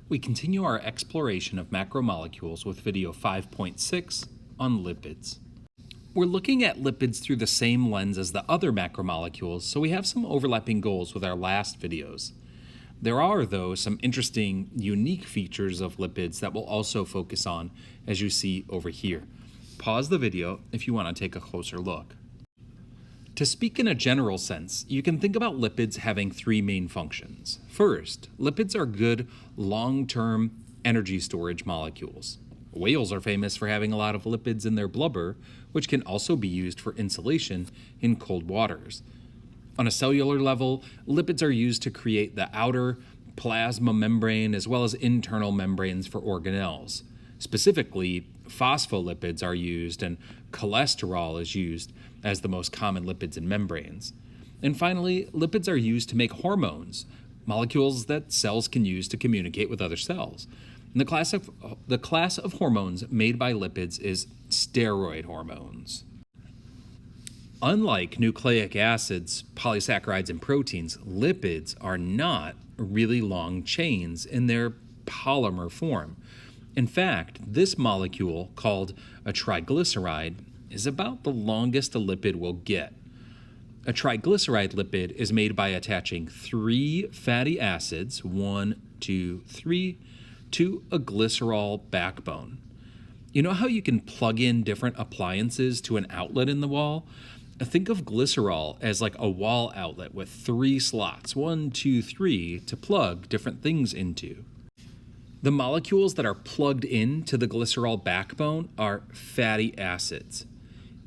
We continue our exploration of macromolecules with video 5.6 on lipids. We're looking at lipids through the same lens as the other macromolecules, so we have some overlapping goals with our last videos. There are, though, some interesting, unique features of lipids that we'll also focus on, as you see over here. Pause the video if you want to take a closer look. To speak in a general sense, you can think about lipids having three main functions. First, lipids are good long-term energy storage molecules. Whales are famous for having a lot of lipids in their blubber, which can also be used for insulation in cold waters. On a cellular level, lipids are used to create the outer plasma membrane as well as internal membranes for organelles. Specifically, phospholipids are used and cholesterol is used as the most common lipids in membranes. And finally, lipids are used to make hormones, molecules that cells can use to communicate with other cells. And the class of hormones made by lipids is steroid hormones. Unlike nucleic acids, polysaccharides, and proteins, lipids are not really long chains in their polymer form. In fact, this molecule, called a triglyceride, is about the longest a lipid will get. A triglyceride lipid is made by attaching three fatty acids, 1, 2, 3, to a glycerol backbone. You know how you can plug in different appliances to an outlet in the wall? Think of glycerol as like a wall outlet with three slots, 1, 2, 3, to plug different things into. The molecules that are plugged into the glycerol backbone are fatty acids.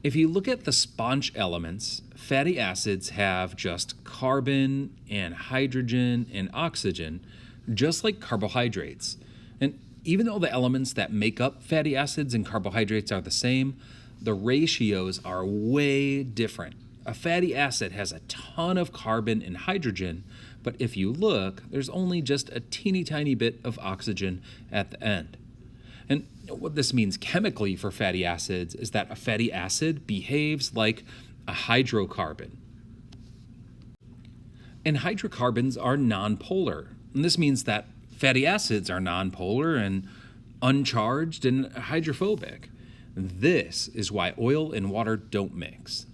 If you look at the sponge elements, fatty acids have just carbon and hydrogen and oxygen, just like carbohydrates. And even though the elements that make up fatty acids and carbohydrates are the same, the ratios are way different. A fatty acid has a ton of carbon and hydrogen, but if you look, there's only just a teeny tiny bit of oxygen at the end. And what this means chemically for fatty acids is that a fatty acid behaves like a hydrocarbon. And hydrocarbons are nonpolar. And this means that fatty acids are nonpolar and uncharged and hydrophobic. This is why oil and water don't mix.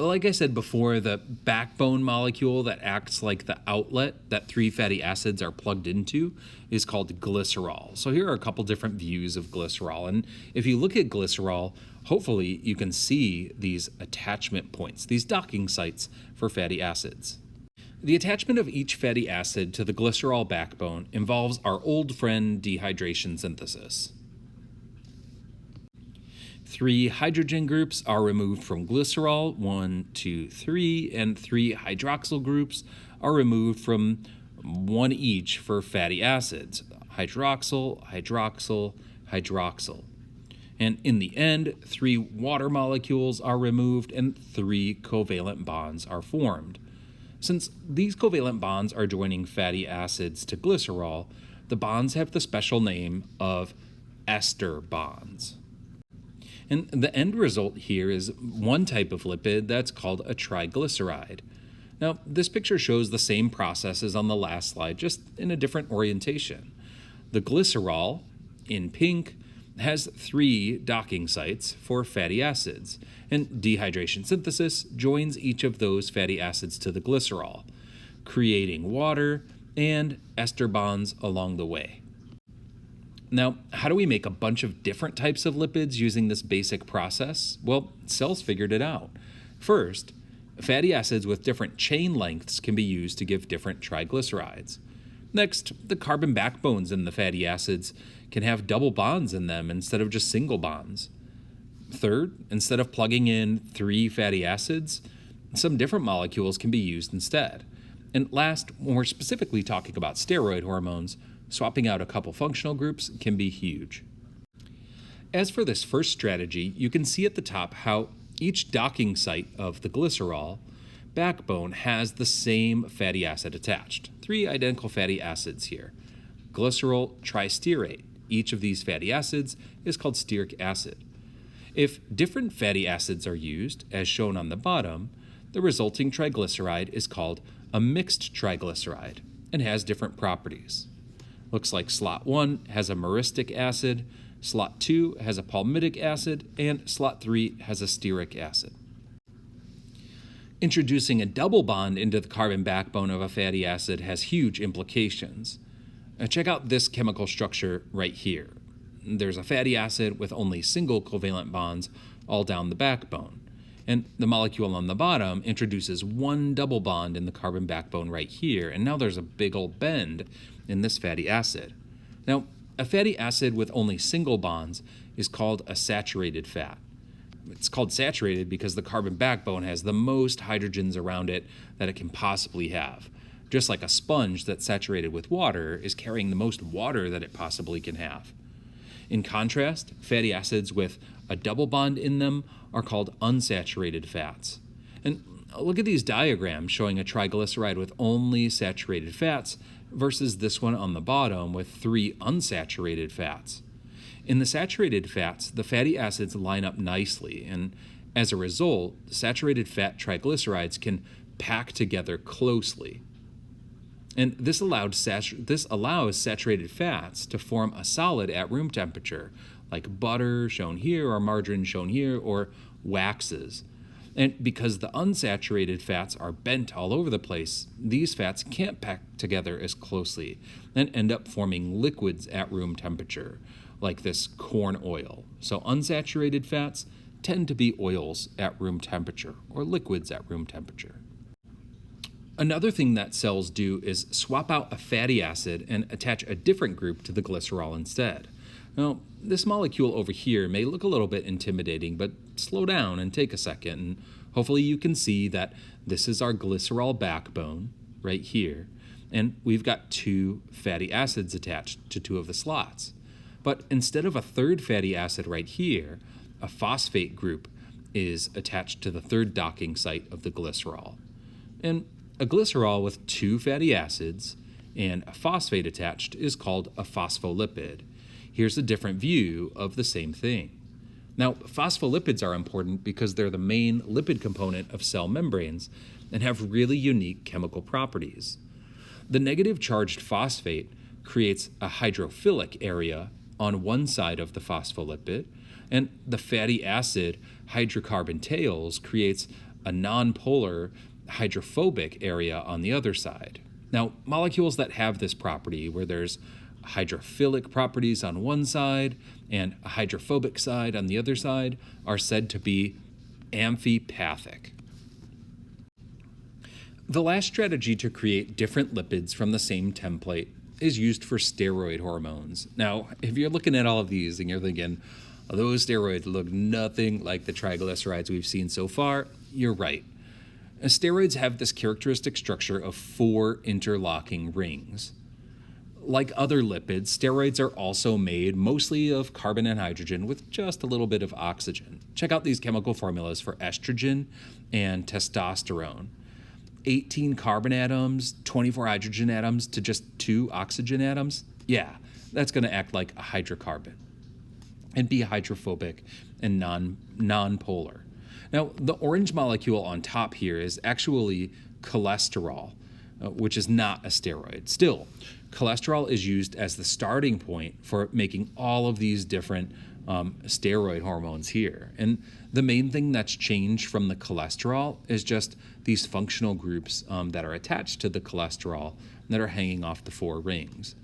Like I said before, the backbone molecule that acts like the outlet that three fatty acids are plugged into is called glycerol. So here are a couple different views of glycerol. And if you look at glycerol, hopefully you can see these attachment points, these docking sites for fatty acids. The attachment of each fatty acid to the glycerol backbone involves our old friend dehydration synthesis. 3 hydrogen groups are removed from glycerol, 1, 2, 3, and 3 hydroxyl groups are removed from 1 each for fatty acids, hydroxyl, hydroxyl, hydroxyl. And in the end, 3 water molecules are removed and 3 covalent bonds are formed. Since these covalent bonds are joining fatty acids to glycerol, the bonds have the special name of ester bonds. And the end result here is one type of lipid that's called a triglyceride. Now, this picture shows the same process as on the last slide, just in a different orientation. The glycerol, in pink, has 3 docking sites for fatty acids, and dehydration synthesis joins each of those fatty acids to the glycerol, creating water and ester bonds along the way. Now, how do we make a bunch of different types of lipids using this basic process? Well, cells figured it out. First, fatty acids with different chain lengths can be used to give different triglycerides. Next, the carbon backbones in the fatty acids can have double bonds in them instead of just single bonds. Third, instead of plugging in 3 fatty acids, some different molecules can be used instead. And last, when we're specifically talking about steroid hormones, swapping out a couple functional groups can be huge. As for this first strategy, you can see at the top how each docking site of the glycerol backbone has the same fatty acid attached. 3 identical fatty acids here. Glycerol tristearate. Each of these fatty acids is called stearic acid. If different fatty acids are used, as shown on the bottom, the resulting triglyceride is called a mixed triglyceride and has different properties. Looks like slot 1 has a myristic acid, slot 2 has a palmitic acid, and slot 3 has a stearic acid. Introducing a double bond into the carbon backbone of a fatty acid has huge implications. Check out this chemical structure right here. There's a fatty acid with only single covalent bonds all down the backbone. And the molecule on the bottom introduces one double bond in the carbon backbone right here, and now there's a big old bend in this fatty acid. Now, a fatty acid with only single bonds is called a saturated fat. It's called saturated because the carbon backbone has the most hydrogens around it that it can possibly have. Just like a sponge that's saturated with water is carrying the most water that it possibly can have. In contrast, fatty acids with a double bond in them are called unsaturated fats. And look at these diagrams showing a triglyceride with only saturated fats versus this one on the bottom with 3 unsaturated fats. In the saturated fats, the fatty acids line up nicely, and as a result, saturated fat triglycerides can pack together closely. And this allows saturated fats to form a solid at room temperature, like butter shown here, or margarine shown here, or waxes. And because the unsaturated fats are bent all over the place, these fats can't pack together as closely and end up forming liquids at room temperature, like this corn oil. So unsaturated fats tend to be oils at room temperature, or liquids at room temperature. Another thing that cells do is swap out a fatty acid and attach a different group to the glycerol instead. Now, this molecule over here may look a little bit intimidating, but slow down and take a second, and hopefully you can see that this is our glycerol backbone right here, and we've got 2 fatty acids attached to 2 of the slots. But instead of a third fatty acid right here, a phosphate group is attached to the third docking site of the glycerol. And a glycerol with 2 fatty acids and a phosphate attached is called a phospholipid. Here's a different view of the same thing. Now, phospholipids are important because they're the main lipid component of cell membranes and have really unique chemical properties. The negative charged phosphate creates a hydrophilic area on one side of the phospholipid, and the fatty acid hydrocarbon tails creates a nonpolar hydrophobic area on the other side. Now, molecules that have this property, where there's hydrophilic properties on one side and a hydrophobic side on the other side, are said to be amphipathic. The last strategy to create different lipids from the same template is used for steroid hormones. Now, if you're looking at all of these and you're thinking, oh, those steroids look nothing like the triglycerides we've seen so far, you're right. Steroids have this characteristic structure of 4 interlocking rings. Like other lipids, steroids are also made mostly of carbon and hydrogen with just a little bit of oxygen. Check out these chemical formulas for estrogen and testosterone. 18 carbon atoms, 24 hydrogen atoms to just 2 oxygen atoms. Yeah, that's going to act like a hydrocarbon and be hydrophobic and non-polar. Now, the orange molecule on top here is actually cholesterol, which is not a steroid. Still, cholesterol is used as the starting point for making all of these different steroid hormones here. And the main thing that's changed from the cholesterol is just these functional groups that are attached to the cholesterol that are hanging off the 4 rings.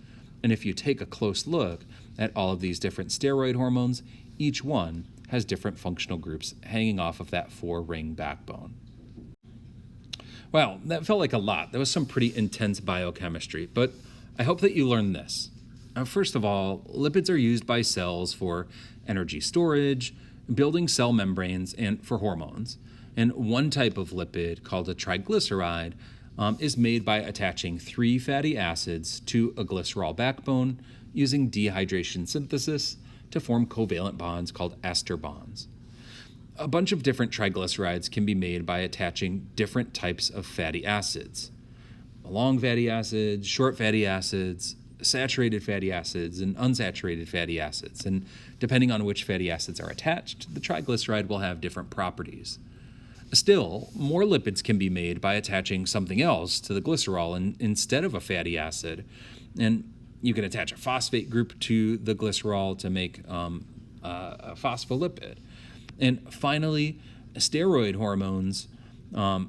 And if you take a close look at all of these different steroid hormones, each one has different functional groups hanging off of that 4-ring backbone. Wow, that felt like a lot. That was some pretty intense biochemistry, but I hope that you learned this. First of all, lipids are used by cells for energy storage, building cell membranes, and for hormones. And one type of lipid, called a triglyceride, is made by attaching 3 fatty acids to a glycerol backbone using dehydration synthesis to form covalent bonds called ester bonds. A bunch of different triglycerides can be made by attaching different types of fatty acids. Long fatty acids, short fatty acids, saturated fatty acids, and unsaturated fatty acids. And depending on which fatty acids are attached, the triglyceride will have different properties. Still, more lipids can be made by attaching something else to the glycerol instead of a fatty acid. And You can attach a phosphate group to the glycerol to make a phospholipid. And finally, steroid hormones are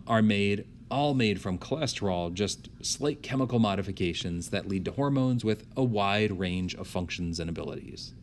all made from cholesterol, just slight chemical modifications that lead to hormones with a wide range of functions and abilities.